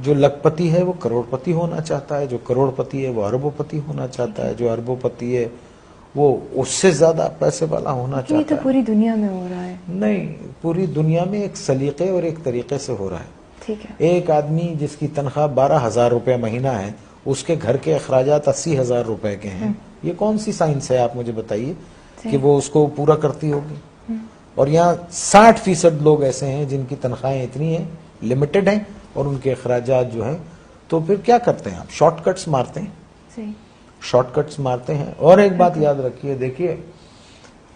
جو لکھپتی ہے وہ کروڑپتی ہونا چاہتا ہے، جو کروڑپتی ہے وہ اربوپتی ہونا چاہتا ہے، جو اربوپتی ہے وہ اس سے زیادہ پیسے والا ہونا یہ چاہتا تو ہے۔ پوری دنیا میں ہو رہا ہے۔ نہیں، پوری دنیا میں ایک سلیقے اور ایک طریقے سے ہو رہا ہے۔ ٹھیک ہے۔ ایک آدمی جس کی تنخواہ 12,000 روپے مہینہ ہے، اس کے گھر کے اخراجات 80,000 روپے کے ہیں، یہ کون سی سائنس ہے آپ مجھے بتائیے کہ وہ اس کو پورا کرتی ہوگی؟ اور یہاں 60% لوگ ایسے ہیں جن کی تنخواہیں اتنی ہیں، لمیٹڈ ہیں، اور ان کے اخراجات جو ہیں، تو پھر کیا کرتے ہیں آپ؟ شارٹ کٹس مارتے ہیں، صحیح۔ شارٹ کٹس مارتے ہیں۔ اور ایک بات یاد رکھیے، دیکھیے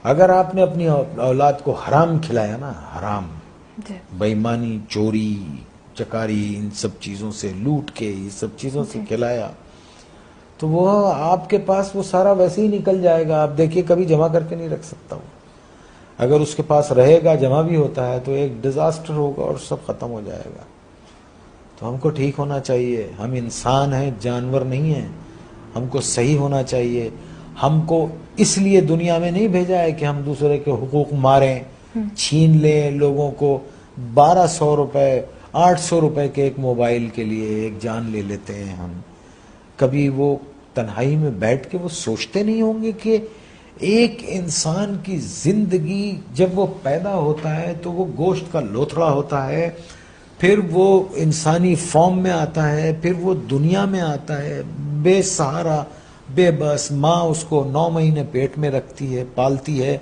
اگر آپ نے اپنی اولاد کو حرام کھلایا نا، حرام، جی بے ایمانی، چوری چکاری، ان سب چیزوں سے لوٹ کے، یہ سب چیزوں سے کھلایا، تو وہ آپ کے پاس وہ سارا ویسے ہی نکل جائے گا۔ آپ دیکھیے کبھی جمع کر کے نہیں رکھ سکتا وہ، اگر اس کے پاس رہے گا، جمع بھی ہوتا ہے، تو ایک ڈیزاسٹر ہوگا اور سب ختم ہو جائے گا۔ تو ہم کو ٹھیک ہونا چاہیے، ہم انسان ہیں، جانور نہیں ہیں، ہم کو صحیح ہونا چاہیے۔ ہم کو اس لیے دنیا میں نہیں بھیجا ہے کہ ہم دوسرے کے حقوق ماریں، چھین لیں لوگوں کو۔ 1200 روپے 800 روپے کے ایک موبائل کے لیے ایک جان لے لیتے ہیں ہم۔ کبھی وہ تنہائی میں بیٹھ کے وہ سوچتے نہیں ہوں گے کہ ایک انسان کی زندگی جب وہ پیدا ہوتا ہے تو وہ گوشت کا لوتھڑا ہوتا ہے، پھر وہ انسانی فارم میں آتا ہے، پھر وہ دنیا میں آتا ہے بے سہارا، بے بس، ماں اس کو 9 مہینے پیٹ میں رکھتی ہے، پالتی ہے،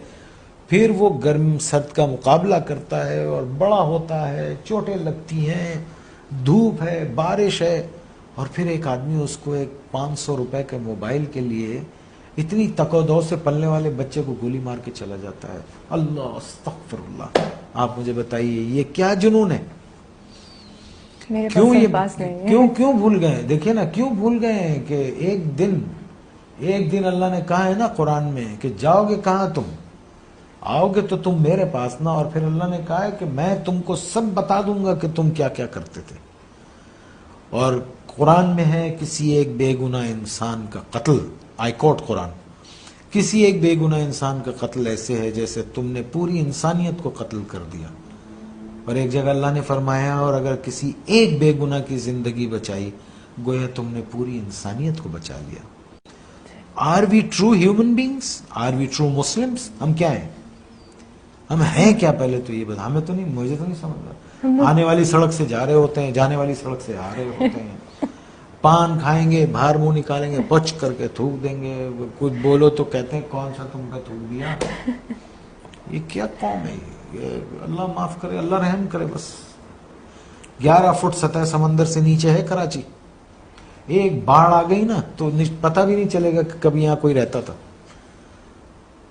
پھر وہ گرم سرد کا مقابلہ کرتا ہے اور بڑا ہوتا ہے، چوٹیں لگتی ہیں، دھوپ ہے، بارش ہے، اور پھر ایک آدمی اس کو ایک 500 روپے کے موبائل کے لیے اتنی تکو سے پلنے والے بچے کو گولی مار کے چلا جاتا ہے۔ اللہ استغفر اللہ۔ آپ مجھے بتائیے یہ کیا جنون ہے؟ میرے کیوں یہ پاس نہیں ہے۔ کیوں بھول گئے؟ دیکھیے نا، کیوں بھول گئے ہیں کہ ایک دن اللہ نے کہا ہے نا قرآن میں کہ جاؤ گے کہاں تم؟ آؤ گے تو تم میرے پاس نا، اور پھر اللہ نے کہا ہے کہ میں تم کو سب بتا دوں گا کہ تم کیا کیا کرتے تھے۔ اور قرآن میں ہے کسی ایک بے گناہ انسان کا قتل، آئی کوٹ قرآن، کسی ایک بے گناہ انسان کا قتل ایسے ہے جیسے تم نے پوری انسانیت کو قتل کر دیا۔ اور ایک جگہ اللہ نے فرمایا اور اگر کسی ایک بے گناہ کی زندگی بچائی گویا تم نے پوری انسانیت کو بچا لیا۔ Are we true human beings? Are we true Muslims? ہم کیا ہیں؟ ہم ہیں کیا؟ پہلے تو یہ بتا، ہمیں تو نہیں، مجھے تو نہیں سمجھ رہا۔ آنے والی سڑک سے جا رہے ہوتے ہیں، جانے والی سڑک سے آ رہے ہوتے ہیں، پان کھائیں گے، باہر منہ نکالیں گے، پچ کر کے تھوک دیں گے، کچھ بولو تو کہتے ہیں کون سا تم کا تھوک دیا۔ یہ کیا قوم ہے یہ؟ اللہ معاف کرے، اللہ رحم کرے۔ بس 11 فٹ سطح سمندر سے نیچے ہے کراچی، ایک باڑھ آ گئی نا تو پتہ بھی نہیں چلے گا کہ کبھی یہاں کوئی رہتا تھا۔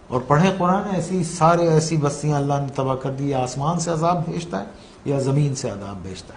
اور پڑھیں قرآن، ایسی بستیاں اللہ نے تباہ کر دی۔ یا آسمان سے عذاب بھیجتا ہے یا زمین سے عذاب بھیجتا ہے۔